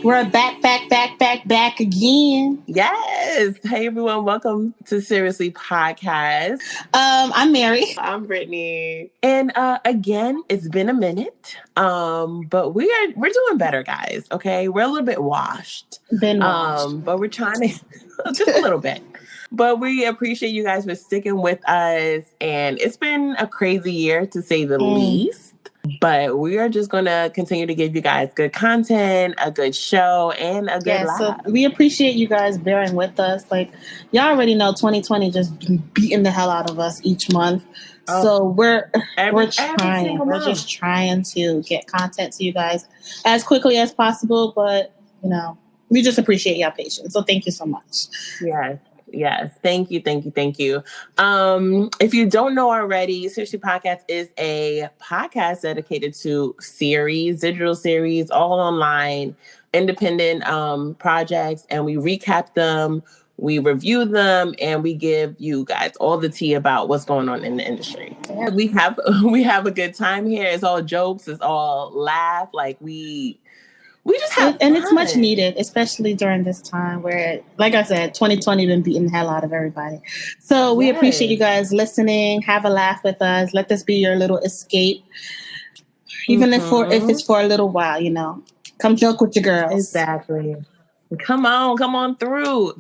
We're back again. Yes. Hey, everyone. Welcome to Seriously Podcast. I'm Mary. I'm Brittany. And again, it's been a minute. But we're doing better, guys. Okay. We're a little bit washed. Been washed. But we're trying to just a little bit. But we appreciate you guys for sticking with us. And it's been a crazy year to say the least. But we are just going to continue to give you guys good content, a good show, and a good laugh. So we appreciate you guys bearing with us. Like, y'all already know 2020 just beating the hell out of us each month. So we're trying. We're just trying to get content to you guys as quickly as possible. But, we just appreciate your patience. So thank you so much. Yes. Thank you. If you don't know already, Seriously Podcast is a podcast dedicated to digital series, all online, independent projects, and we recap them, we review them, and we give you guys all the tea about what's going on in the industry. Yeah. We have a good time here. It's all jokes. It's all laugh. Like we just have and it's much needed, especially during this time where, like I said, 2020 been beating the hell out of everybody. So we appreciate you guys listening. Have a laugh with us. Let this be your little escape, even if it's for a little while. Come joke with your girls. Exactly. Come on through.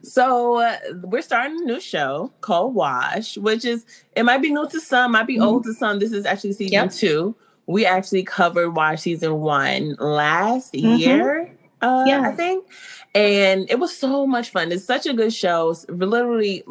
So we're starting a new show called Wash, which it might be new to some, might be old to some. This is actually season 2. We actually covered Wash season 1 last year, I think. And it was so much fun. It's such a good show. It's literally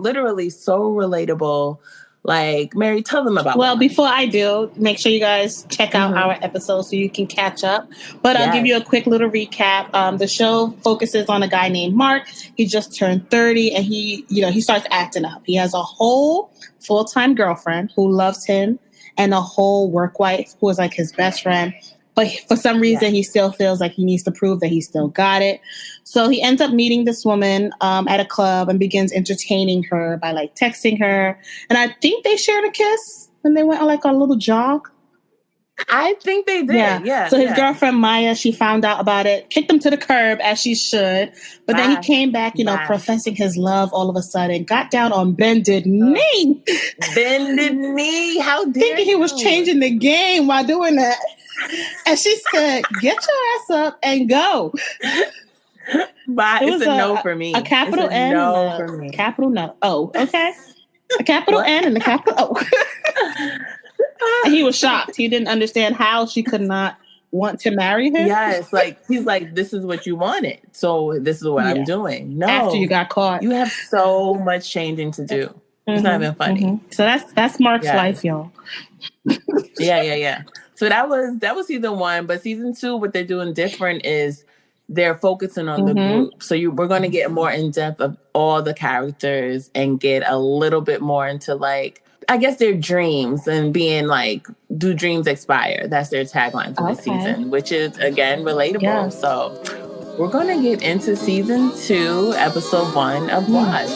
so relatable. Like, Mary, tell them about Well, before I do, make sure you guys check out our episodes so you can catch up. But I'll give you a quick little recap. The show focuses on a guy named Mark. He just turned 30 and he starts acting up. He has a whole full-time girlfriend who loves him, and a whole work wife who is like his best friend. But for some reason, he still feels like he needs to prove that he still got it. So he ends up meeting this woman at a club and begins entertaining her by like texting her. And I think they shared a kiss and they went on like a little jog. I think they did. Yeah. So his girlfriend, Maya, she found out about it, kicked him to the curb as she should. But then he came back, professing his love all of a sudden, got down on bended knee. Bended knee? How dare Thinking he was changing the game while doing that. And she said, get your ass up and go. But it's a no for me. A capital N and for me. Capital no. Oh, okay. A capital N and a capital O. And he was shocked. He didn't understand how she could not want to marry him. Yes, like he's like, this is what you wanted, so this is what I'm doing. No, after you got caught, you have so much changing to do. It's not even funny. So that's Mark's life, y'all. Yeah. So that was season 1, but season 2, what they're doing different is they're focusing on the group. So we're going to get more in depth of all the characters and get a little bit more into like, I guess, their dreams and being like, do dreams expire? That's their tagline for this season, which is, again, relatable. Yeah. So we're going to get into season 2, episode 1 of Wash.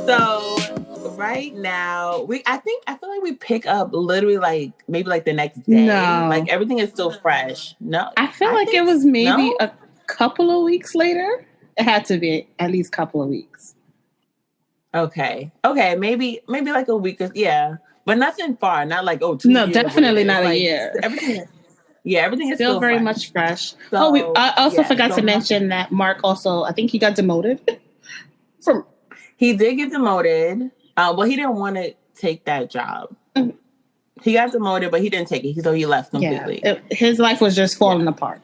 So right now, I feel like we pick up literally like maybe like the next day. No. Like everything is still fresh. No. I feel like it was maybe a couple of weeks later. It had to be at least a couple of weeks. Okay. Maybe like a week. Yeah. But nothing far. Not like, 2 years. No, definitely not a year. Everything is still very fresh. Much fresh. So, I also forgot to mention that Mark also, I think he got demoted. He did get demoted. Well, he didn't want to take that job. Mm-hmm. He got demoted, but he didn't take it. So he left completely. Yeah. His life was just falling apart.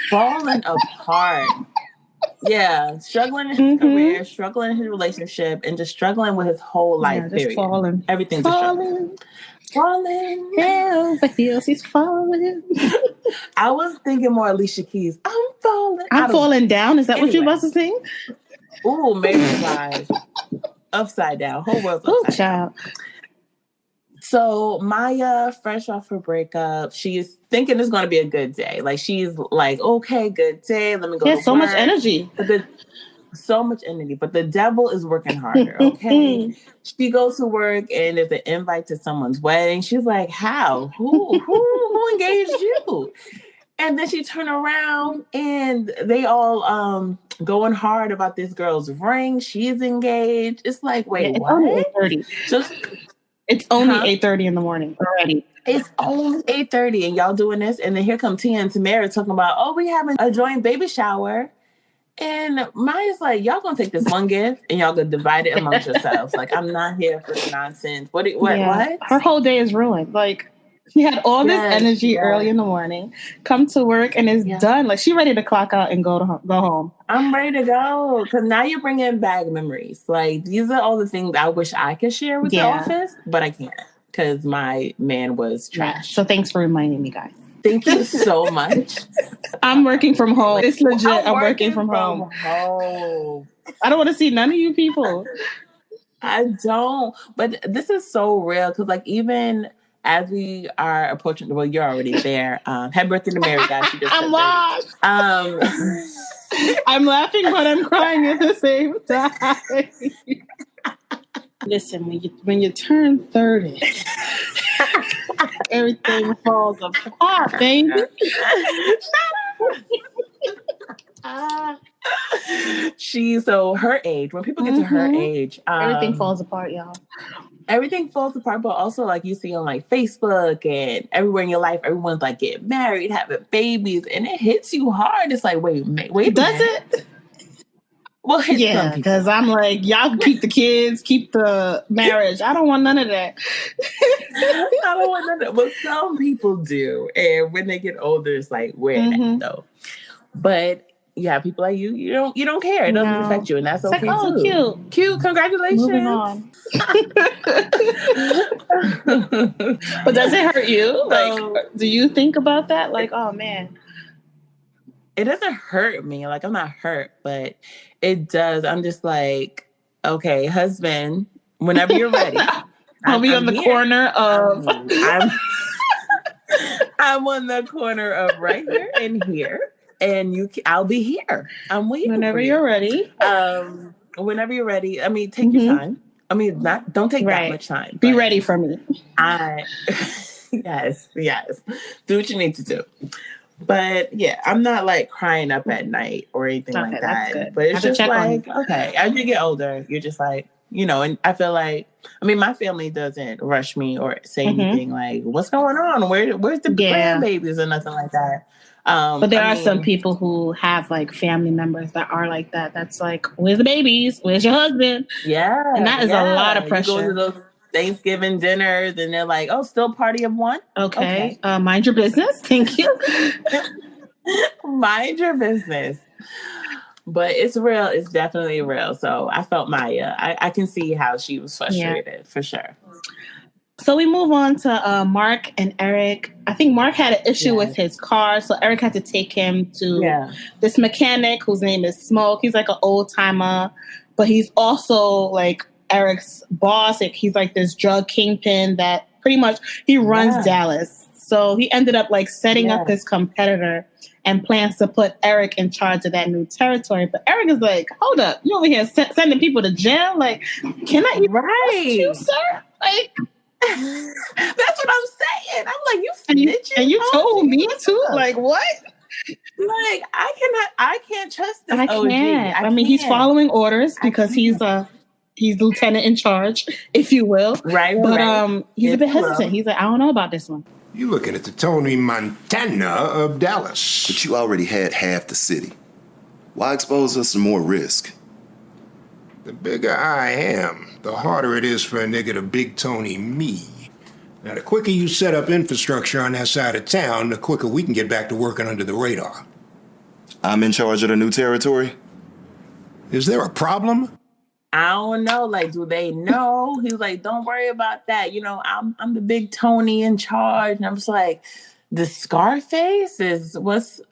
Falling apart. Yeah, struggling in his career, struggling in his relationship, and just struggling with his whole life. Just period. Falling. Everything's falling. Hell for heels, he's falling. I was thinking more Alicia Keys. I'm falling. I'm falling down. Is that what you're about to sing? Ooh, maybe upside down. Whole world's upside down. So Maya, fresh off her breakup, she's thinking it's going to be a good day. Like she's like, okay, good day. Let me go. She has so much energy. So much energy, but the devil is working harder. Okay. She goes to work and there's an invite to someone's wedding. She's like, how? Who engaged you? And then she turned around and they all going hard about this girl's ring. She's engaged. It's like, wait, it's only what? 8:30. It's only 8:30 in the morning already. It's only 8:30 and y'all doing this. And then here come Tia and Tamara talking about, oh, we having a joint baby shower. And Maya's like, y'all gonna take this one gift and y'all gonna divide it amongst yourselves. Like, I'm not here for the nonsense. What? Her whole day is ruined. Like, she had all this energy early in the morning, come to work, and it's done. Like, she ready to clock out and go home. I'm ready to go. Because now you're bringing back memories. Like, these are all the things I wish I could share with the office, but I can't because my man was trash. Yeah. So thanks for reminding me, guys. Thank you so much. I'm working from home. It's legit. I'm working from home. I don't want to see none of you people. I don't. But this is so real because, like, even as we are approaching, well, you're already there. Happy birthday to Mary, guys. I'm lost. I'm laughing, but I'm crying at the same time. Listen, when you turn 30, everything falls apart, baby. So her age, when people get to her age, everything falls apart, y'all. Everything falls apart, but also like you see on like Facebook and everywhere in your life, everyone's like getting married, having babies, and it hits you hard. It's like, wait, does it? Well, yeah, because I'm like, y'all keep the kids, keep the marriage. I don't want none of that. I don't want none of that. But some people do, and when they get older, it's like, where that though? But yeah, people like you don't care. It doesn't affect you, and that's okay too. Cute. Congratulations. Moving on. But does it hurt you? Like, do you think about that? Like, oh man. It doesn't hurt me. Like, I'm not hurt, but it does. I'm just like, okay, husband, whenever you're ready. I'll be on the corner of... I'm on the corner of right here and here. And I'll be here. I'm waiting whenever you're ready. Whenever you're ready. I mean, take your time. I mean, don't take that much time. Be ready for me. Yes. Do what you need to do. But yeah, I'm not like crying up at night or anything like that. But it's just like, okay, as you get older, you're just like, and I feel like, I mean, my family doesn't rush me or say anything like, what's going on? Where's the grandbabies or nothing like that. But there are some people who have like family members that are like that. That's like, where's the babies? Where's your husband? Yeah. And that is a lot of pressure. You go to those Thanksgiving dinners and they're like, oh, still party of one? Okay. Mind your business. Thank you. Mind your business. But it's real. It's definitely real. So I felt Maya. I can see how she was frustrated for sure. So we move on to Mark and Eric. I think Mark had an issue with his car, so Eric had to take him to this mechanic whose name is Smoke. He's like an old timer, but he's also like Eric's boss. Like, he's like this drug kingpin that pretty much he runs Dallas. So he ended up like setting up this competitor and plans to put Eric in charge of that new territory. But Eric is like, hold up, you over here sending people to jail? Like, can I trust you, sir? Like, that's what I'm saying. I'm like, you snitching, and you told me too. Like, what? Like, I can't trust this. I can't. I mean, he's following orders because he's lieutenant in charge, if you will. Right. But he's a bit hesitant. He's like, I don't know about this one. You looking at the Tony Montana of Dallas. But you already had half the city. Why expose us to more risk? The bigger I am, the harder it is for a nigga to Big Tony me. Now, the quicker you set up infrastructure on that side of town, the quicker we can get back to working under the radar. I'm in charge of the new territory? Is there a problem? I don't know. Like, do they know? He's like, don't worry about that. I'm the big Tony in charge. And I'm just like, the Scarface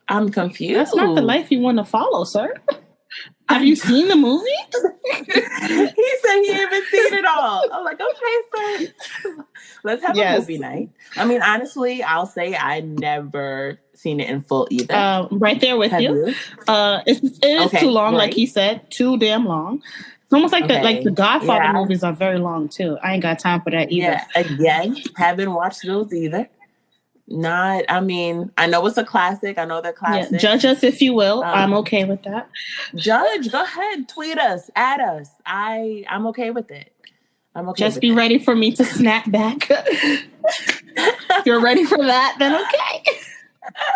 I'm confused. That's not the life you want to follow, sir. Have you seen the movie? He said he haven't seen it all. I'm like, okay, so let's have a movie night. I mean, honestly, I'll say I never seen it in full either. Right there with you. It is too long, like he said, too damn long. It's almost like the Godfather movies are very long too. I ain't got time for that either. Yeah, again, haven't watched those either. I mean, I know it's a classic. I know they're classic. Yeah, judge us if you will. I'm okay with that. Judge, go ahead, tweet us, add us. I'm okay with it. I'm okay. Just be ready for me to snap back. If you're ready for that, then okay.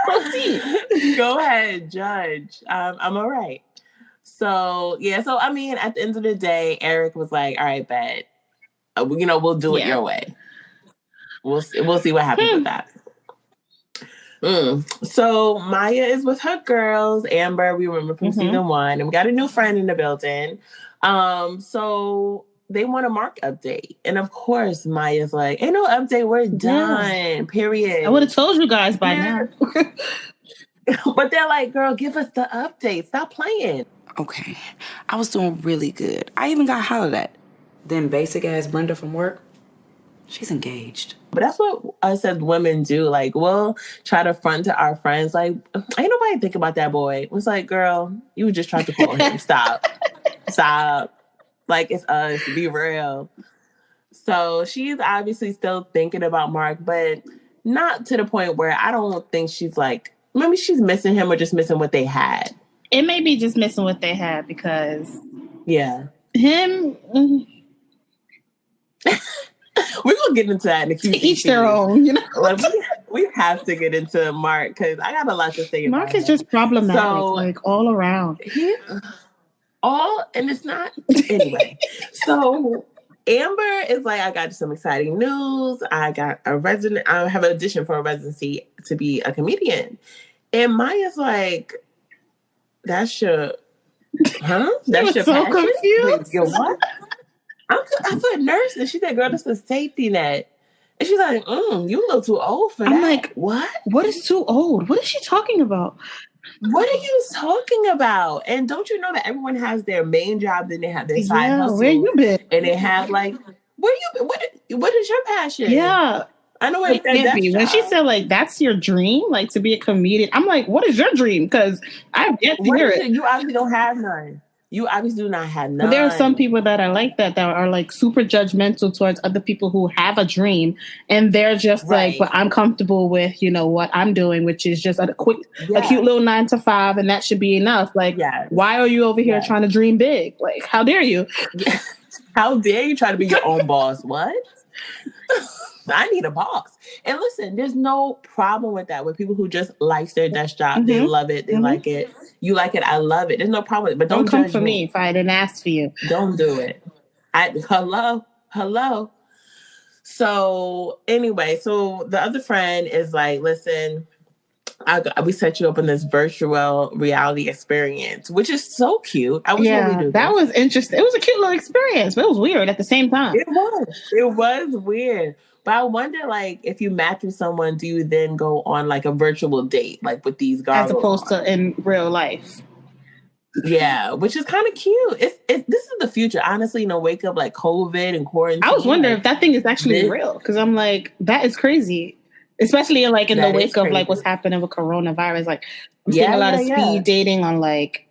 Proceed. Go ahead, judge. I'm all right. So I mean, at the end of the day, Eric was like, "All right, bet. We'll do it your way. We'll see what happens with that." So Maya is with her girls. Amber, we remember from season 1, and we got a new friend in the building. So they want a Mark update, and of course Maya's like, "Ain't no update. We're done. Period." I would have told you guys by now. But they're like, "Girl, give us the update. Stop playing." Okay, I was doing really good. I even got hollered at. Then basic ass Brenda from work, she's engaged. But that's what us as women do. Like, we'll try to front to our friends. Like, ain't nobody think about that boy. It's like, girl, you just tried to call him. Stop. Like, it's us. Be real. So she's obviously still thinking about Mark, but not to the point where I don't think she's like, maybe she's missing him or just missing what they had. It may be just missing what they had because him. We're gonna get into that in the QC. Each their own, Like, we have to get into Mark because I got a lot to say. Mark is just problematic, all around. And it's not anyway. So Amber is like, I got some exciting news. I have an audition for a residency to be a comedian, and Maya's like, "That's your, huh? That's your so passion? confused. Your what?" I said nurse, and she said, "Girl, that's a safety net." And she's like, "You a little too old for that." I'm like, "What? What is too old? What is she talking about? What are you talking about?" And don't you know that everyone has their main job, then they have their side hustle. Where you been? And they have like, what is your passion? Yeah. I know it can't be. When she said like that's your dream, like to be a comedian, I'm like, what is your dream? Because I've yet to hear it. You obviously don't have none. You obviously do not have none. But there are some people that are like that are like super judgmental towards other people who have a dream, and they're just like, but I'm comfortable with what I'm doing, which is just a cute little 9 to 5, and that should be enough. Like, why are you over here trying to dream big? Like, how dare you? How dare you try to be your own boss? What? I need a boss. And listen, there's no problem with that. With people who just like their desk job, they love it, they like it. You like it, I love it. There's no problem with it. But don't come for me if I didn't ask for you. Don't do it. Hello. So anyway, so the other friend is like, listen, we set you up in this virtual reality experience, which is so cute. I wish we do that was interesting. It was a cute little experience, but it was weird at the same time. It was weird. But I wonder, like, if you match with someone, do you then go on like a virtual date, like with these goggles, as opposed to in real life? Yeah, which is kind of cute. This is the future, honestly. Wake up like COVID and quarantine. I was wondering if that thing is actually real, because I'm like, that is crazy, especially like in the wake of like what's happening with coronavirus. Like, I'm seeing a lot of speed dating on like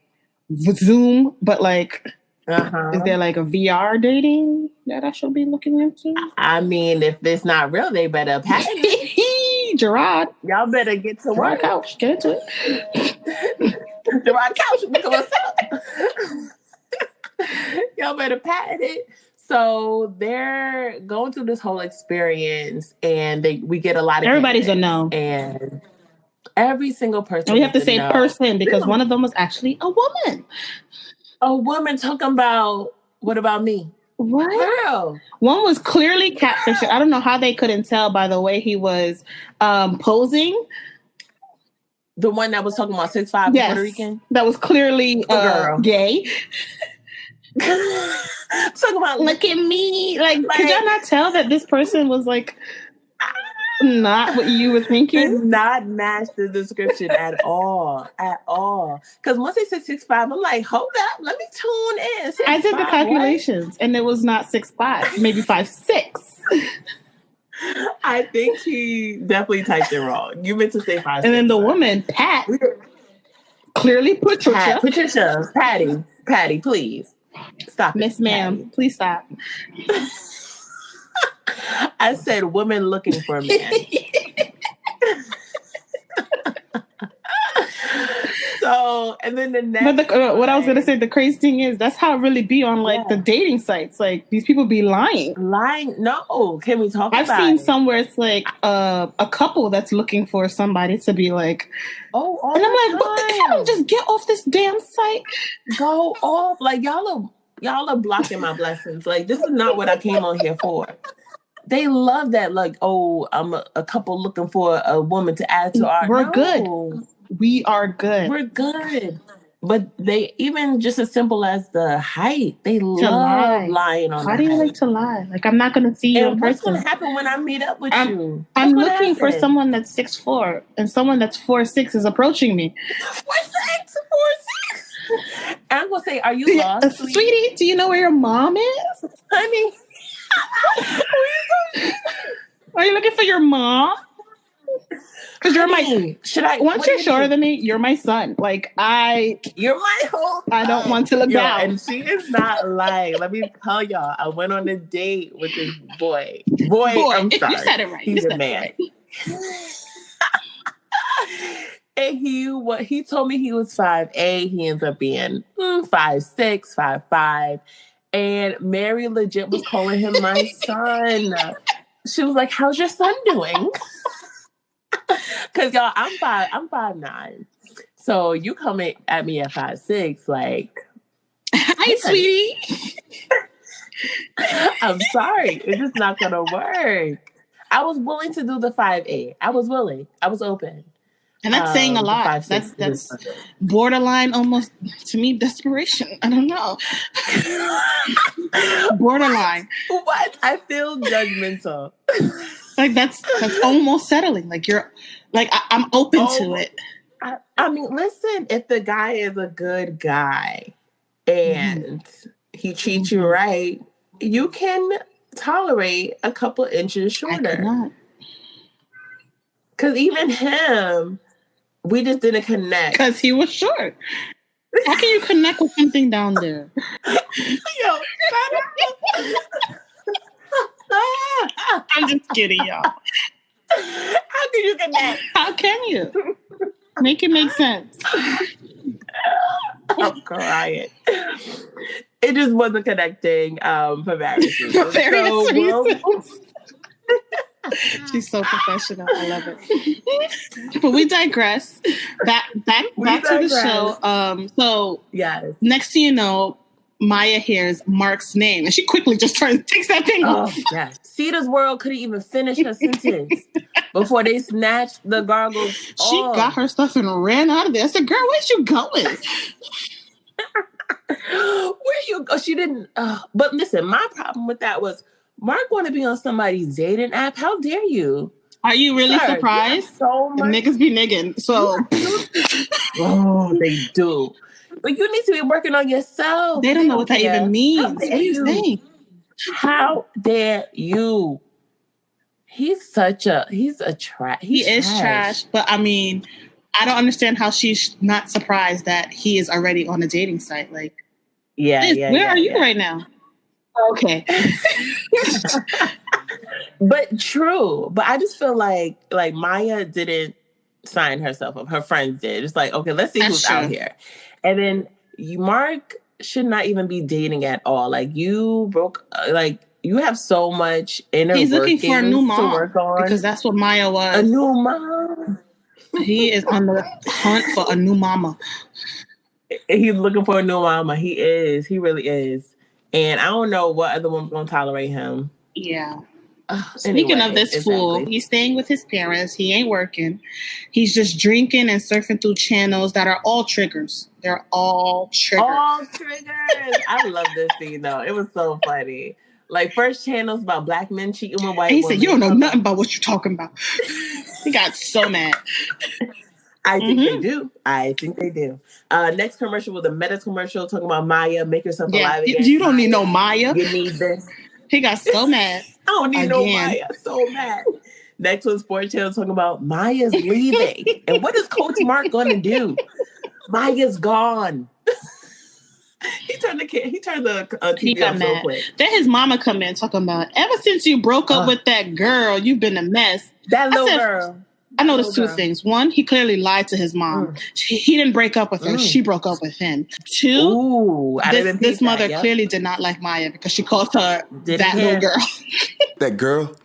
Zoom, but like. Is there like a VR dating that I should be looking into? I mean, if it's not real, they better patent it. Gerard, y'all better get to work. Couch, get into it. Gerard Couch, look at what's up. Y'all better patent it. So they're going through this whole experience, and we get a lot of everybody's a no, and every single person. And we have to say person because one of them was actually a woman. A woman talking about, what about me? What? Girl. One was clearly catfishing. I don't know how they couldn't tell by the way he was posing. The one that was talking about 6'5" Puerto Rican? That was clearly gay. Talking about, look at me. Like, could y'all not tell that this person was like... Not what you were Did thinking. not match the description at all. Because once they said 6'5", I'm like, hold up, let me tune in. 6'5", I did the what? calculations, and it was not 6'5", maybe 5'6". I think he definitely typed it wrong. You meant to say 5'6". And then the woman, Pat, clearly Patricia. Patty, please stop it. Miss ma'am, Patty. please stop. I said woman looking for a man. So, and then the next. But what I was gonna say, the crazy thing is, that's how it really be on like the dating sites. Like these people be lying. No, can we talk about it? I've seen some where it's like a couple that's looking for somebody to be like, oh, and I'm like, what the hell? Just get off this damn site. Go off. Like y'all are blocking my blessings. Like this is not what I came on here for. They love that. Like, oh, I'm a couple looking for a woman to add to our. We're good. We are good. We're good. But they even just as simple as the height, they love lying on. How do you like to lie? Like I'm not gonna see you in person. What's gonna happen when I meet up with you? I'm looking for someone that's 6'4", and someone that's 4'6" is approaching me. 4'6", 4'6". And I'm gonna say, are you lost, sweetie? Do you know where your mom is, honey? Are you looking for your mom? Because you're my. Once you're shorter than me, you're my son. Like you're my whole. I don't want to look down. And she is not lying. Let me tell y'all, I went on a date with this boy. I'm sorry. You said it right. He's a man. And he told me he was 5'8". He ends up being 5'6", 5'5". And Mary legit was calling him my son. She was like, "How's your son doing?" Because y'all, I'm 5'9". So you coming at me at 5'6", like, hi, sweetie. I'm sorry, it's just not gonna work. I was willing to do the 5'8". I was willing. I was open. And that's saying a lot. That's borderline, almost to me, desperation. I don't know. Borderline. What? I feel judgmental. Like that's almost settling. Like you're, like I'm open to it. I mean, listen. If the guy is a good guy and he treats you right, you can tolerate a couple inches shorter. I cannot. Because even him. We just didn't connect. Because he was short. How can you connect with something down there? Yo, I'm just kidding, y'all. How can you connect? How can you? Make it make sense. I'm crying. It just wasn't connecting for various reasons. She's so professional. I love it. But we digress. Back to the show. So yes. Next thing you know, Maya hears Mark's name, and she quickly just takes that thing off. Yes. Cedar's World couldn't even finish her sentence before they snatched the gargles. She got her stuff and ran out of there. I said, "Girl, where's you going?" Where you go? She didn't. But listen, my problem with that was. Mark want to be on somebody's dating app. How dare you? Are you really surprised? So much. Niggas be nigging. So oh, they do. But you need to be working on yourself. They don't know what that even means. What do you think? How dare you? He's a trash. He is trash. But I mean, I don't understand how she's not surprised that he is already on a dating site. Like, where are you right now? Okay. But true. But I just feel like Maya didn't sign herself up. Her friends did. It's like, okay, let's see who's out here. And then Mark should not even be dating at all. Like you have so much inner He's looking for a new mom to work on. Because that's what Maya was. A new mom. He is on the hunt for a new mama. He's looking for a new mama. He is. He really is. And I don't know what other woman's going to tolerate him. Yeah. Speaking of this fool, he's staying with his parents. He ain't working. He's just drinking and surfing through channels that are all triggers. They're all triggers. All triggers. I love this scene, though. It was so funny. Like First Channel's about black men cheating with white And he women. said, "You don't know nothing about what you're talking about." He got so mad. I think they do. I think they do. Next commercial was a Meta commercial talking about Maya, make yourself alive again. You don't need no Maya. You need this. He got so mad. I don't need no Maya. So mad. Next was Sports Channel talking about Maya's leaving. And what is Coach Mark going to do? Maya's gone. He turned the TV off so quick. Then his mama come in talking about, ever since you broke up with that girl, you've been a mess. That little girl. I noticed two things. One, he clearly lied to his mom. He didn't break up with her. She broke up with him. Two, this mother clearly did not like Maya because she called her that little girl. That girl?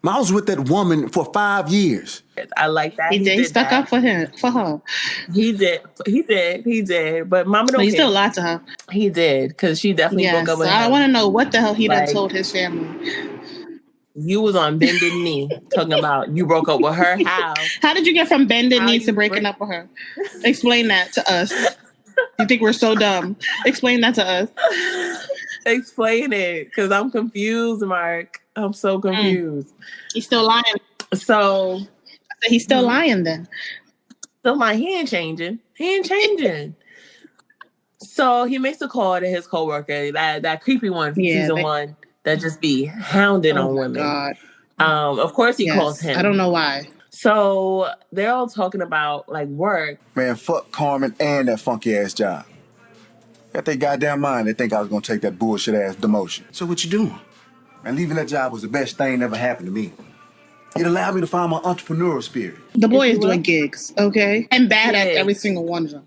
I was with that woman for 5 years. I like that. He stuck up for her. He did. But Mama don't care. He still lied to her. He did, because she definitely broke up with him. I want to know what the hell he done told his family. You was on bended knee talking about you broke up with her. How did you get from bended knee to breaking up with her? Explain that to us. You think we're so dumb? Explain that to us. Explain it, because I'm confused, Mark. I'm so confused. He's still lying. So he's still lying then. Still lying. He ain't changing. So he makes a call to his coworker, that creepy one from season 1. That just be hounding on women. God. Of course he calls him. I don't know why. So they're all talking about like work. Man, fuck Carmen and that funky ass job. Got their goddamn mind. They think I was gonna take that bullshit ass demotion. So what you doing? Man, leaving that job was the best thing that ever happened to me. It allowed me to find my entrepreneurial spirit. The boy is doing gigs, okay? And bad at every single one of them.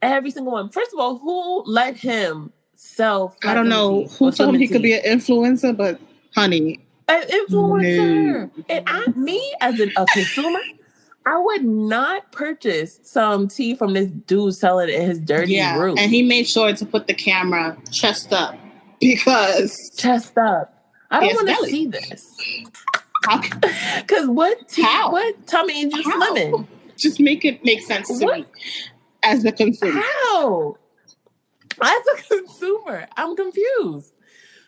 Every single one. First of all, who let him sell? I don't know who told him he could be an influencer, but honey. An influencer. No. And me as a consumer, I would not purchase some tea from this dude selling it in his dirty room. And he made sure to put the camera chest up because... Chest up. I don't want to see this. Because what Tommy and just slimming? Just make it make sense to me as a consumer. How? As a consumer, I'm confused.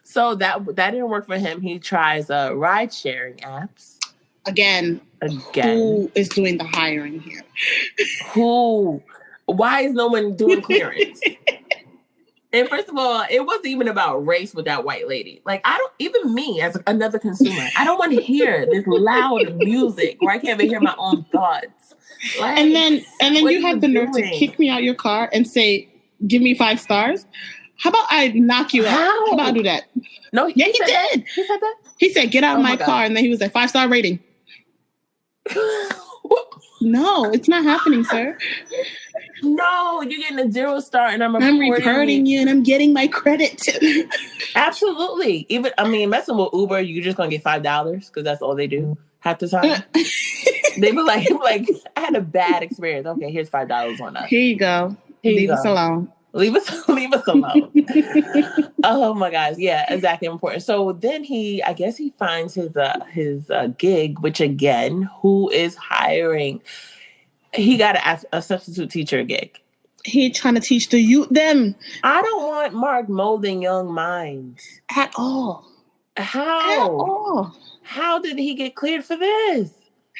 So that didn't work for him. He tries ride sharing apps. Again. Who is doing the hiring here? Who? Why is no one doing clearance? And first of all, it wasn't even about race with that white lady. Like, even me as another consumer, I don't want to hear this loud music where I can't even hear my own thoughts. Like, and then you had the nerve to kick me out your car and say, give me 5 stars. How about I knock you out? How about I do that? No, he did. He said that? He said, get out of my car. And then he was like, 5-star rating. No, it's not happening, sir. No, you're getting a 0-star, and I'm reporting you, and I'm getting my credit too. Absolutely. Messing with Uber, you're just gonna get $5 because that's all they do half the time. They be like, I had a bad experience. Okay, here's $5 on us. Here you go. Leave us alone. Leave us alone. Oh my gosh, yeah, exactly, important. So then he finds his gig, which again, who is hiring? He got a substitute teacher gig. He trying to teach the youth them. I don't want Mark molding young minds at all. How? At all. How did he get cleared for this?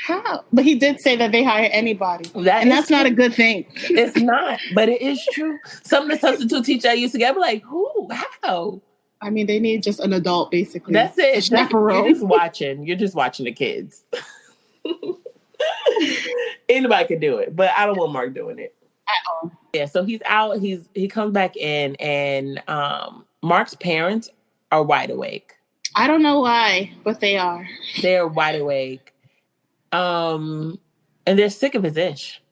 How? But he did say that they hire anybody. That's not a good thing. It's not, but it is true. Some of the substitute teachers I used to get, I'd be like, who? How? I mean, they need just an adult, basically. That's it. A chaperone. You're just watching the kids. Anybody could do it, but I don't want Mark doing it. At all. Yeah, so he's out. He comes back in, and Mark's parents are wide awake. I don't know why, but they are. They're wide awake. And they're sick of his ish.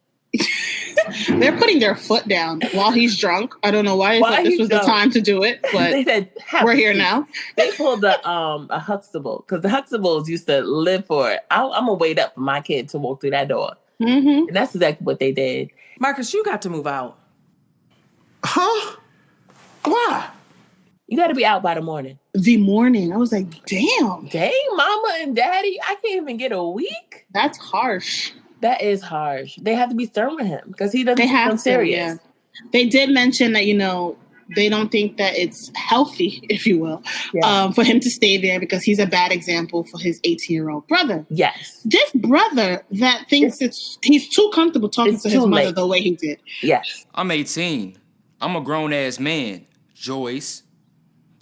They're putting their foot down while he's drunk. I don't know why this was the time to do it, but they said, we're here now. They pulled a Huxtable, because the Huxtables used to live for it. I'm going to wait up for my kid to walk through that door. Mm-hmm. And that's exactly what they did. Marcus, you got to move out. Huh? Why? You got to be out by the morning. The morning. I was like, damn. Dang, mama and daddy, I can't even get a week? That's harsh. That is harsh. They have to be stern with him because he doesn't take them serious. Yeah. They did mention that, they don't think that it's healthy, if you will, Yeah. for him to stay there because he's a bad example for his 18-year-old brother. Yes. This brother that thinks he's too comfortable talking to his mother the way he did. Yes. I'm 18. I'm a grown-ass man. Joyce.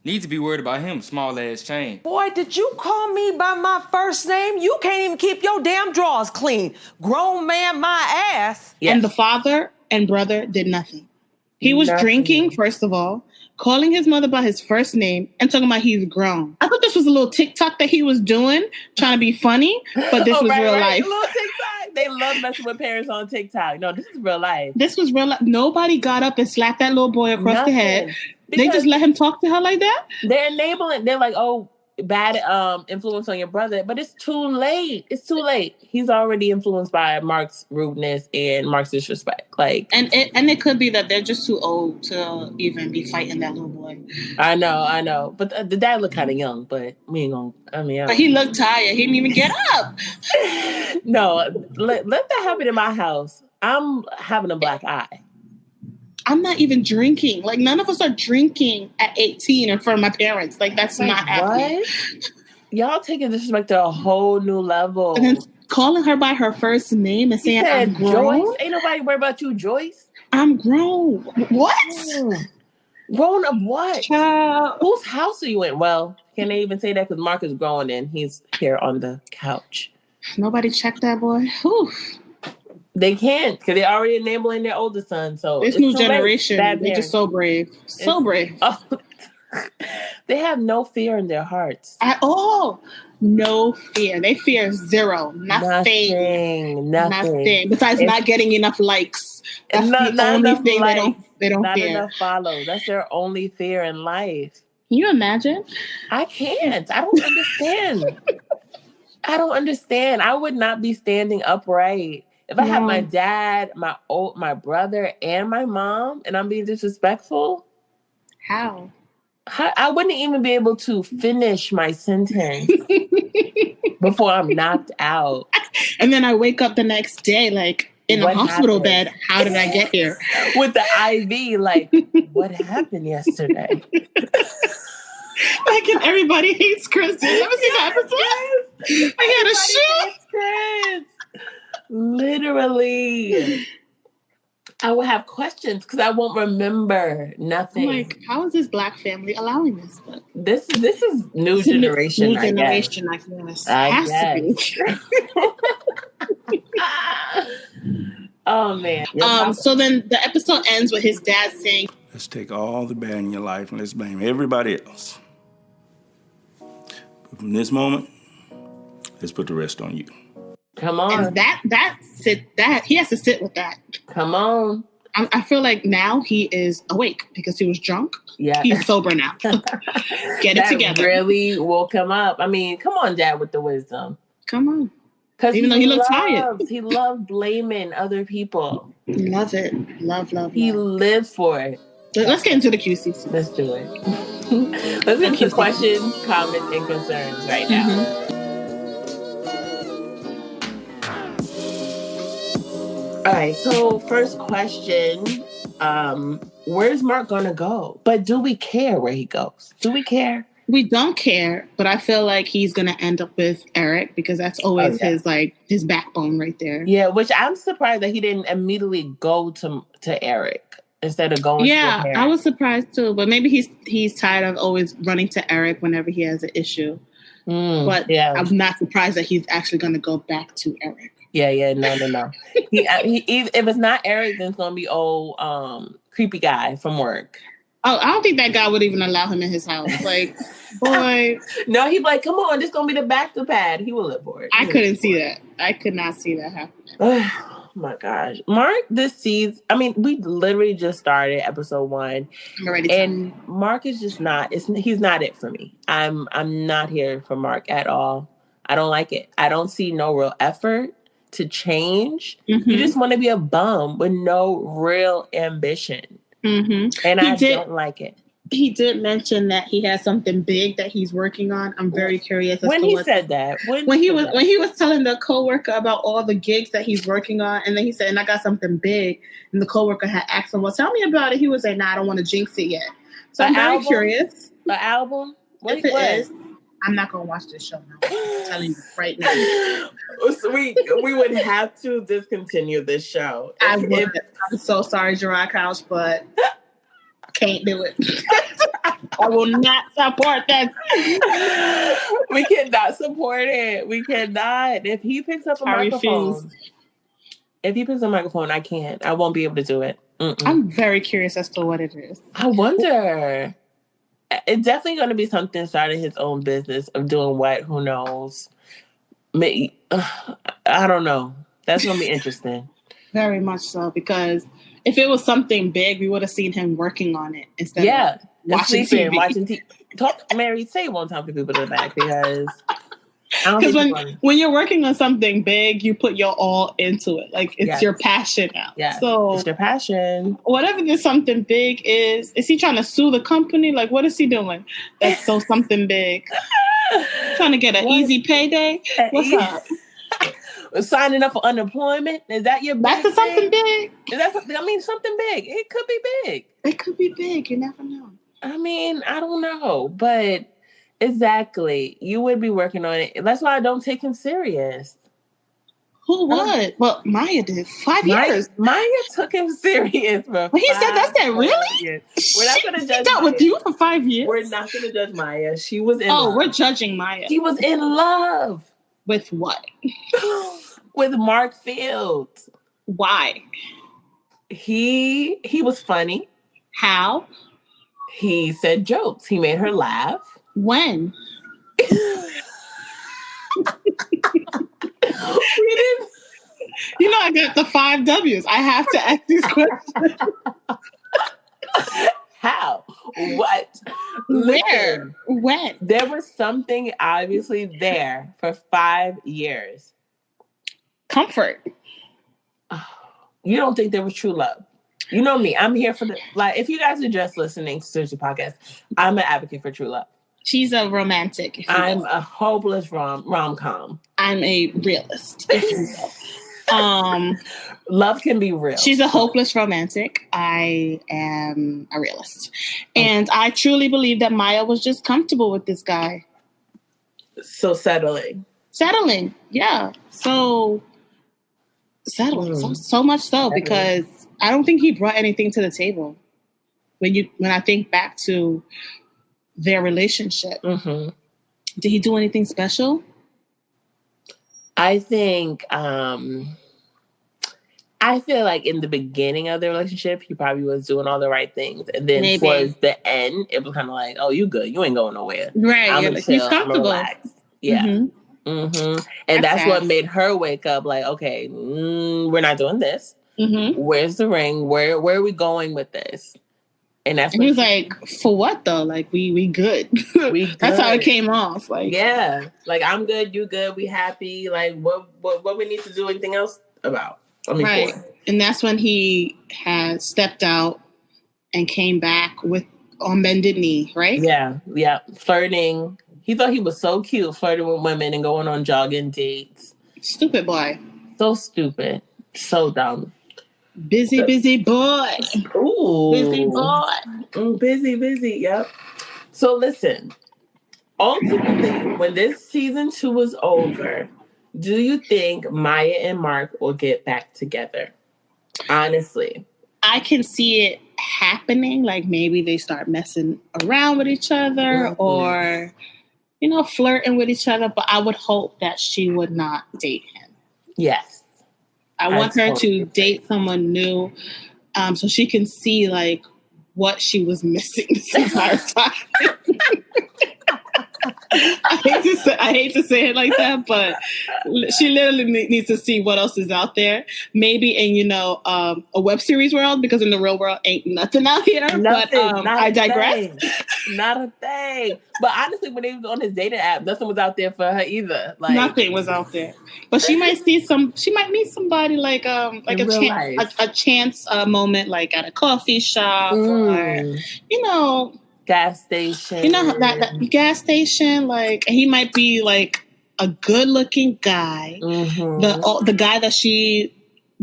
Need to be worried about him, small-ass chain. Boy, did you call me by my first name? You can't even keep your damn drawers clean. Grown man, my ass. Yes. And the father and brother did nothing. He was drinking, first of all, calling his mother by his first name, and talking about he's grown. I thought this was a little TikTok that he was doing, trying to be funny, but this was real life. A little TikTok. They love messing with parents on TikTok. No, this is real life. This was real life. Nobody got up and slapped that little boy across the head. They just let him talk to her like that? They're enabling. They're like, oh, bad influence on your brother. But it's too late. It's too late. He's already influenced by Mark's rudeness and Mark's disrespect. Like, and it could be that they're just too old to even be fighting that little boy. I know. But the dad looked kind of young. But we ain't gonna. But he looked tired. He didn't even get up. No, let that happen in my house. I'm having a black eye. I'm not even drinking. Like, none of us are drinking at 18 in front of my parents. Like, that's not happening. What? Y'all taking disrespect to a whole new level. And then calling her by her first name and saying, I'm grown. Joyce? Ain't nobody worried about you, Joyce. I'm grown. What? Grown of what? Child. Whose house are you in? Well, can they even say that? Because Mark is grown and he's here on the couch. Nobody checked that boy. Whew. They can't because they're already enabling their older son. So this new generation, they're just so brave. So brave. Oh, they have no fear in their hearts. At all. No fear. They fear zero. Nothing. Besides not getting enough likes. That's the only thing they don't not fear. Enough follow. That's their only fear in life. Can you imagine? I can't. I don't understand. I don't understand. I would not be standing upright. If I have my dad, my brother, and my mom, and I'm being disrespectful. How? I wouldn't even be able to finish my sentence before I'm knocked out. And then I wake up the next day, like, in a hospital bed. How did I get here? With the IV, like, what happened yesterday? Like in Everybody Hates Chris. Did you ever see that episode? I had a shit. Literally. I will have questions because I won't remember nothing. I'm like, how is this black family allowing this? But this is new generation. New generation, I guess. Oh man. So then the episode ends with his dad saying, let's take all the bad in your life and let's blame everybody else. But from this moment, let's put the rest on you. Come on. And that he has to sit with that. Come on. I feel like now he is awake because he was drunk. Yeah. He's sober now. Get it together. Really woke him up. I mean, come on, Dad, with the wisdom. Come on. Because even though he looked tired. He loved blaming other people. Love it. Love. He lived for it. Let's get into the QCC. Let's do it. Let's get into questions, comments, and concerns right now. Mm-hmm. All right, so first question, where's Mark gonna go? But do we care where he goes? Do we care? We don't care, but I feel like he's gonna end up with Eric because that's always his backbone right there. Yeah, which I'm surprised that he didn't immediately go to Eric instead of going to Eric. I was surprised too, but maybe he's tired of always running to Eric whenever he has an issue. But I'm not surprised that he's actually gonna go back to Eric. Yeah, no. he if it's not Eric, then it's gonna be creepy guy from work. Oh, I don't think that guy would even allow him in his house. Like, boy. No, he'd be like, come on, this is gonna be the back to pad. He will live for it. I couldn't see that. I could not see that happening. Oh my gosh. Mark this season, I mean, we literally just started episode 1. I'm already and Mark is just he's not it for me. I'm not here for Mark at all. I don't like it. I don't see no real effort to change. You just want to be a bum with no real ambition. And I don't like it. He did mention that he has something big that he's working on. I'm very curious. When he said that, when he was telling the coworker about all the gigs that he's working on, and then he said, "And I got something big." And the coworker had asked him, "Well, tell me about it." He was like, "Nah, I don't want to jinx it yet." So I'm very curious. The album? If it is, I'm not going to watch this show now. I'm telling you right now. So we would have to discontinue this show. I'm so sorry, Gerard Couch, but I can't do it. I will not support that. We cannot support it. We cannot. If he picks up a microphone, I can't. I won't be able to do it. Mm-mm. I'm very curious as to what it is. I wonder. It's definitely going to be something starting his own business of doing what? Who knows? Maybe, I don't know. That's going to be interesting. Very much so, because if it was something big, we would have seen him working on it instead of watching TV. Watching TV. Mary, say it one time for people to the back, because when you're working on something big, you put your all into it. Like, it's your passion now. Yeah. So it's your passion. Whatever this something big is he trying to sue the company? Like, what is he doing? That's so something big. Trying to get an easy payday? What's up? Signing up for unemployment? Is that your big That's the something big? Is that something? I mean, something big. It could be big. It could be big. You never know. I mean, I don't know, but exactly, you would be working on it. That's why I don't take him serious. Who would? Well, Maya did. 5 years. Maya took him serious for he said that's that really? Years. We're not going to judge. She got with you for 5 years. We're not going to judge Maya. She was in. love. We're judging Maya. She was in love with what? With Mark Fields. Why? He was funny. How? He said jokes. He made her laugh. When? I got the 5 W's. I have to ask these questions. How? What? Where? When? There was something obviously there for 5 years. Comfort. You don't think there was true love? You know me. I'm here for if you guys are just listening to Seriously Podcast, I'm an advocate for true love. She's a romantic. I'm a hopeless rom-com. I'm a realist, if you will. Love can be real. She's a hopeless romantic. I am a realist. And I truly believe that Maya was just comfortable with this guy. So settling, yeah. So settling, so much so, because I don't think he brought anything to the table. When I think back to their relationship, did he do anything special? I think, I feel like in the beginning of the relationship, he probably was doing all the right things. And then towards the end, it was kind of like, oh, you good. You ain't going nowhere. Right. I'm like, he's comfortable. Yeah. And that's what made her wake up like, okay, we're not doing this. Where's the ring? Where are we going with this? And that's he was like, for what though? Like, we good. That's how it came off. Like, yeah. Like, I'm good, you good, we happy. Like, what we need to do anything else about? Right. And that's when he had stepped out and came back on bended knee, right? Yeah. Flirting. He thought he was so cute, flirting with women and going on jogging dates. Stupid boy. So stupid. So dumb. Busy boy. Ooh. Busy boy. Busy. Yep. So listen, ultimately, when this season 2 was over, do you think Maya and Mark will get back together? Honestly. I can see it happening. Like, maybe they start messing around with each other or, flirting with each other. But I would hope that she would not date him. Yes. I want her to date someone new, so she can see, like, what she was missing this entire time. I hate to say it like that, but she literally needs to see what else is out there. Maybe in, a web series world, because in the real world ain't nothing out here. But I digress. Not a thing. But honestly, when they was on his dating app, nothing was out there for her either. Like, nothing was out there. But she might meet somebody like a chance moment, like at a coffee shop or gas station. That gas station, like, he might be like a good-looking guy. The guy that she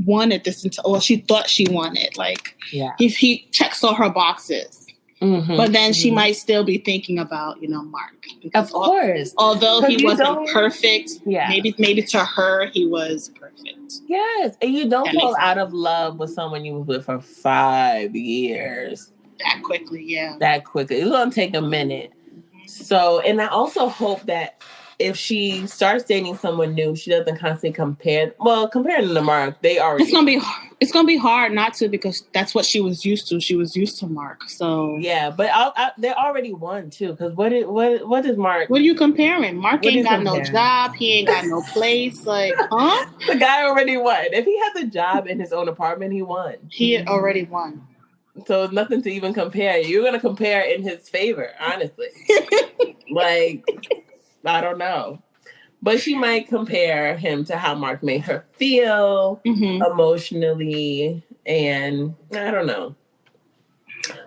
wanted or she thought she wanted. Like, if he checks all her boxes. But then she might still be thinking about, Mark. Of course. Although he wasn't perfect, yeah. maybe to her he was perfect. Yes. And you don't fall out of love with someone you was with for 5 years. That quickly, yeah. That quickly. It's going to take a minute. So, and I also hope that if she starts dating someone new, she doesn't constantly compare. Well, comparing to Mark, they already. It's gonna be hard not to, because that's what she was used to. She was used to Mark. So yeah, but they already won too. Because what is Mark? What are you comparing? Mark ain't got no job. He ain't got no place. Like, huh? The guy already won. If he has a job in his own apartment, he won. He already won. So it's nothing to even compare. You're gonna compare in his favor, honestly. Like, I don't know. But she might compare him to how Mark made her feel emotionally. And I don't know.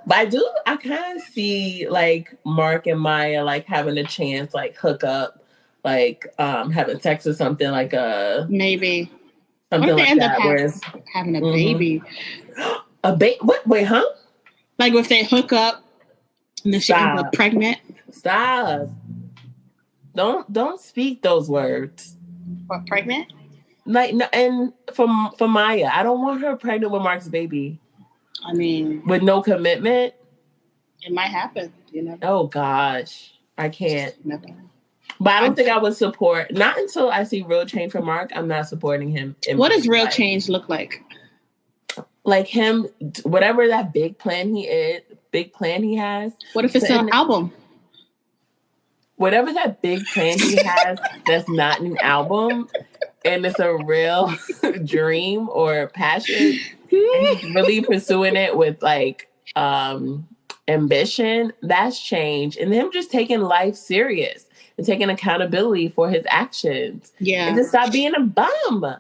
But I kind of see like Mark and Maya like having a chance, like hook up, like having sex or something, like maybe something like end that. Up Whereas having a baby. A baby? What? Wait, huh? Like if they hook up and then she ends up pregnant. Stop. Don't speak those words. What, pregnant? Like no, and for Maya, I don't want her pregnant with Mark's baby. I mean, with no commitment, it might happen. Oh gosh, I can't. But I don't think I would support. Not until I see real change from Mark. I'm not supporting him. What does real change look like? Like him, whatever that big plan he has. What if it's an album? Whatever that big plan he has, that's not an album, and it's a real dream or passion, and he's really pursuing it with like ambition, that's change. And him just taking life serious and taking accountability for his actions. Yeah. And just stop being a bum.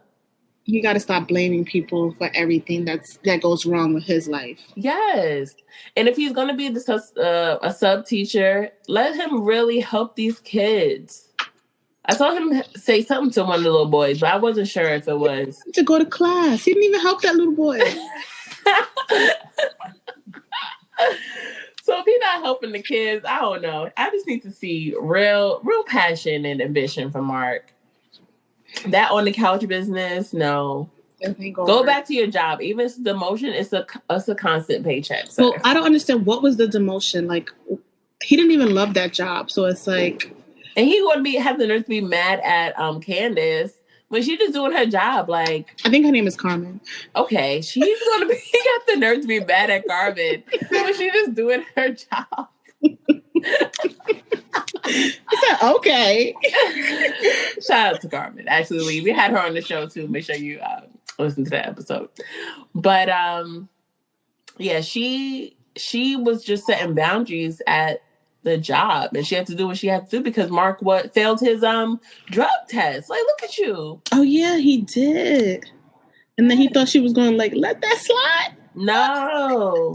You got to stop blaming people for everything that goes wrong with his life. Yes. And if he's going to be a sub teacher, let him really help these kids. I saw him say something to one of the little boys, but I wasn't sure if it was. To go to class. He didn't even help that little boy. So if he's not helping the kids, I don't know. I just need to see real passion and ambition from Mark. That on the couch business, no. Go back to your job. Even if it's demotion, it's a constant paycheck. So I don't understand, what was the demotion? Like, he didn't even love that job. So it's like, and he would have the nerve to be mad at Candace when she's just doing her job. Like, I think her name is Carmen. Okay, he got the nerve to be mad at Carmen when she's just doing her job. I said, okay. Shout out to Carmen. Actually, we had her on the show too. Make sure you listen to that episode. But yeah, she was just setting boundaries at the job, and she had to do what she had to do because Mark failed his drug test. Like, look at you. Oh yeah, he did. And then he thought she was going to like let that slide. No.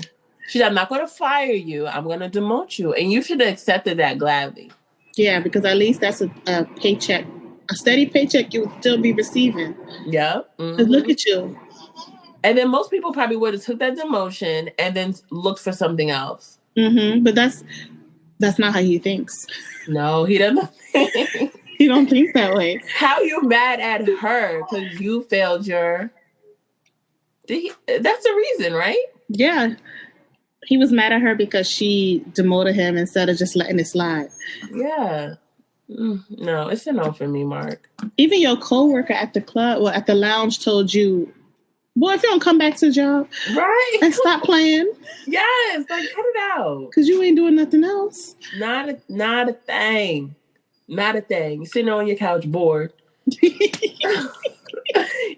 She said, I'm not going to fire you. I'm going to demote you. And you should have accepted that gladly. Yeah, because at least that's a paycheck. A steady paycheck you would still be receiving. Yeah. Mm-hmm. Look at you. And then most people probably would have took that demotion and then looked for something else. Mm-hmm. But that's not how he thinks. No, he doesn't think. He don't think that way. How you mad at her because you failed your... That's the reason, right? Yeah. He was mad at her because she demoted him instead of just letting it slide. Yeah. No, it's a no for me, Mark. Even your coworker at the club, or at the lounge, told you, boy, if you don't come back to the job, right, and stop playing. Yes, like cut it out. Because you ain't doing nothing else. Not a thing. Not a thing. You're sitting on your couch bored.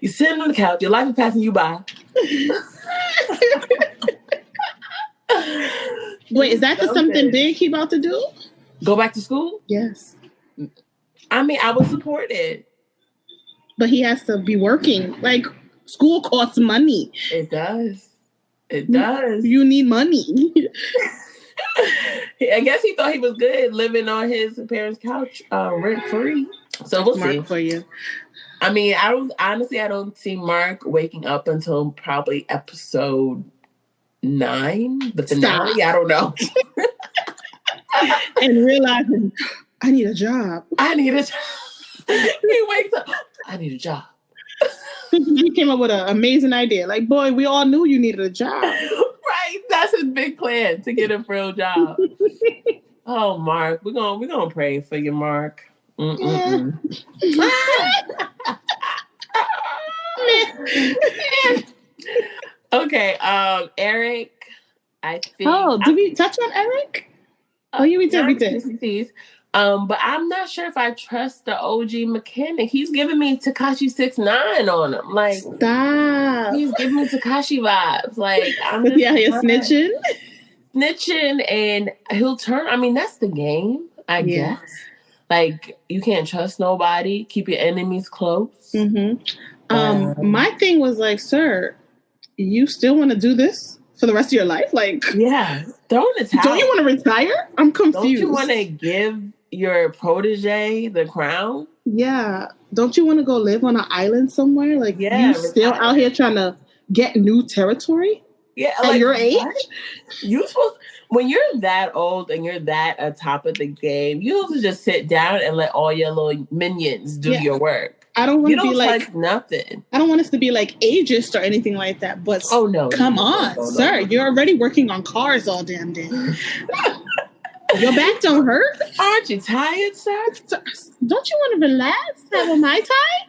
You're sitting on the couch. Your life is passing you by. Wait, is that something big he about to do? Go back to school? Yes. I mean, I would support it. But he has to be working. Like, school costs money. It does. It does. You need money. I guess he thought he was good living on his parents' couch rent free. So we'll see. For you. I mean, I don't see Mark waking up until probably episode 9, the finale. I don't know. And realizing I need a job. He wakes up. I need a job. He came up with an amazing idea. Like, boy, we all knew you needed a job. Right. That's his big plan, to get a real job. Oh, Mark. We're gonna pray for you, Mark. Yeah. Okay, Eric, I think. Oh, did we touch on Eric? Oh, yeah, we did. But I'm not sure if I trust the OG mechanic. He's giving me Tekashi 6ix9ine on him. Like, stop. He's giving me Tekashi vibes. Like, I'm just he's snitching. Snitching, and he'll turn. I mean, that's the game, I guess. Like, you can't trust nobody. Keep your enemies close. Mm-hmm. My thing was like, sir, you still want to do this for the rest of your life? Like, yeah, throw in the towel. Don't you want to retire? I'm confused. Don't you want to give your protege the crown? Yeah. Don't you want to go live on an island somewhere? Like, you still out here trying to get new territory? Yeah, at your age? You supposed, when you're that old and you're that atop of the game, you supposed to just sit down and let all your little minions do your work. I don't want to be like touch nothing. I don't want us to be like ageist or anything like that. But come on, sir, you're already working on cars all damn day. Your back don't hurt? Aren't you tired, sir? Don't you want to relax? Have a Mai Tai?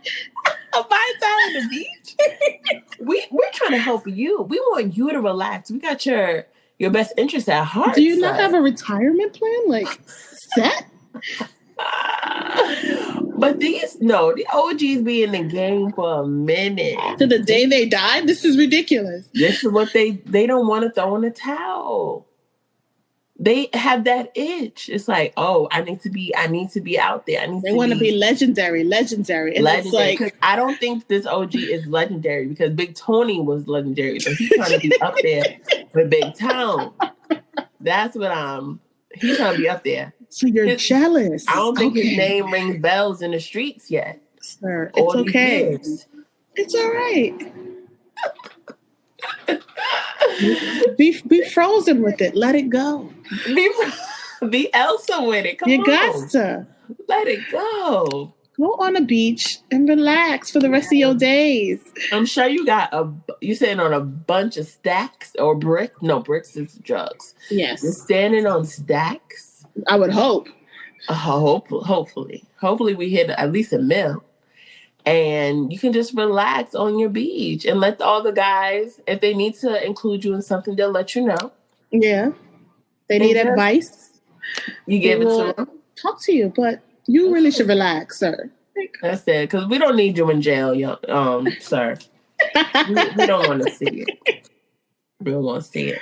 A Mai Tai on the beach? We're trying to help you. We want you to relax. We got your best interest at heart. Do you not have a retirement plan? Like, set? But the OGs be in the game for a minute. To the day they die? This is ridiculous. This is what they don't want to throw in the towel. They have that itch. It's like, oh, I need to be out there. They want to be legendary. And legendary. It's like, I don't think this OG is legendary because Big Tony was legendary. So he's trying to be up there with Big Town. That's what he's trying to be up there. So you're jealous. I don't think his name rings bells in the streets yet. Sir, it's okay. It's all right. be frozen with it. Let it go. Be Elsa with it. Come on. You got to. Let it go. Go on a beach and relax for the rest of your days. I'm sure you got you sitting on a bunch of stacks or bricks. No, bricks is drugs. Yes. You're standing on stacks. I would hope. Hopefully we hit at least $1 million. And you can just relax on your beach and let all the guys, if they need to include you in something, they'll let you know. Yeah. They need advice. You give it to them. Talk to you, but you really should relax, sir. That's it, because we don't need you in jail, sir. we don't want to see it. We don't want to see it.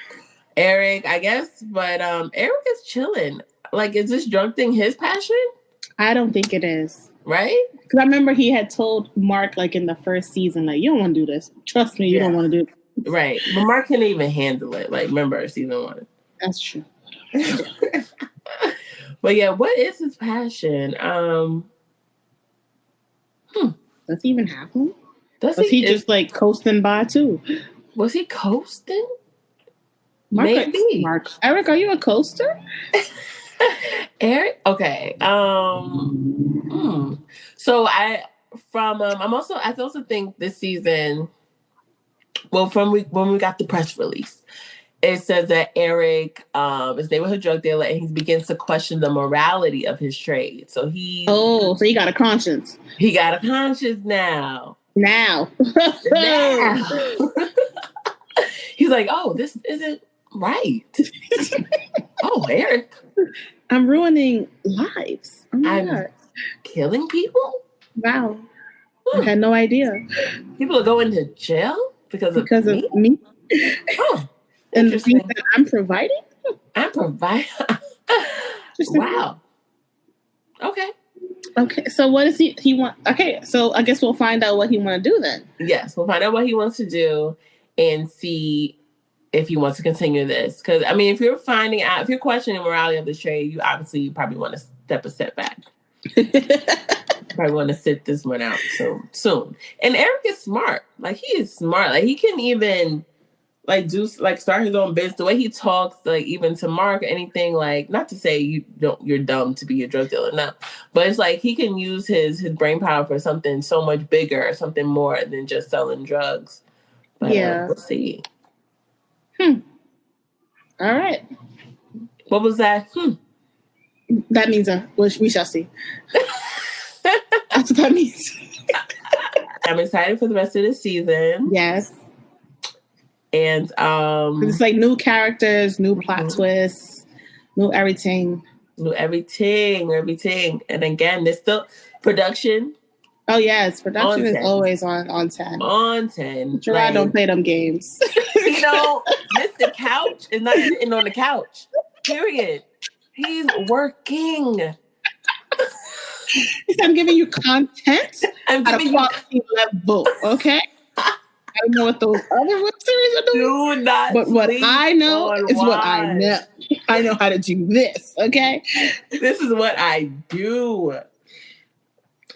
Eric, I guess, but Eric is chilling. Like, is this drug thing his passion? I don't think it is. Right? Because I remember he had told Mark, like, in the first season, like, you don't want to do this. Trust me, you don't want to do it. Right. But Mark couldn't even handle it. Like, remember season 1. That's true. But yeah, what is his passion? Does he even have one? Was he just like coasting by too? Was he coasting? Maybe. Mark. Eric, are you a coaster? Eric? Okay. So I also think this season, well, when we got the press release, it says that Eric is a neighborhood drug dealer and he begins to question the morality of his trade. So he got a conscience. He got a conscience now. Now. He's like, oh, this isn't right. Oh, Eric. I'm ruining lives. Oh my God. Killing people? Wow. I had no idea. People are going to jail because of me? Oh. And the things that I'm providing? I'm providing. Wow. Okay. Okay. So what does he want? Okay. So I guess we'll find out what he want to do then. Yes. We'll find out what he wants to do and see if he wants to continue this. Because, I mean, if you're questioning the morality of the trade, you probably want to step back. Probably want to sit this one out soon. And Eric is smart. Like, he is smart. Like, he can even like start his own business. The way he talks, like even to Mark, anything, like not to say you're dumb to be a drug dealer, no, but it's like he can use his brain power for something so much bigger, something more than just selling drugs. But, we'll see. All right. What was that? That means we shall see. That's what that means. I'm excited for the rest of the season. Yes. And it's like new characters, new plot twists, new everything. New everything. And again, there's still production. Oh yes, production is always on 10. On 10. Gerard don't play them games. Mr. Couch is not sitting on the couch. Period. He's working. I'm giving you content at a quality level, okay? I don't know what those other web series are doing. But what I know is what I know. I know how to do this, okay? This is what I do.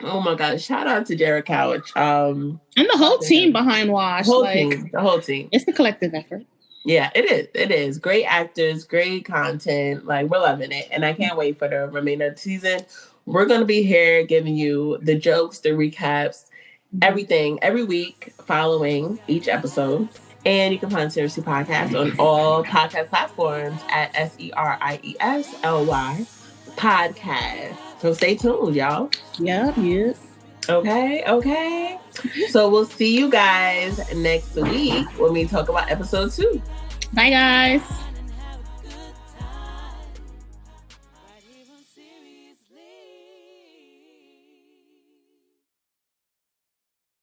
Oh my God! Shout out to Jared Couch. And the whole team behind Wash. The whole team. It's a collective effort. Yeah, it is. It is. Great actors, great content. Like, we're loving it. And I can't wait for the remainder of the season. We're going to be here giving you the jokes, the recaps, everything every week following each episode. And you can find Seriously Podcast on all podcast platforms at SERIESLY Podcast. So stay tuned, y'all. Yeah. Okay. So we'll see you guys next week when we talk about episode 2. Bye, guys.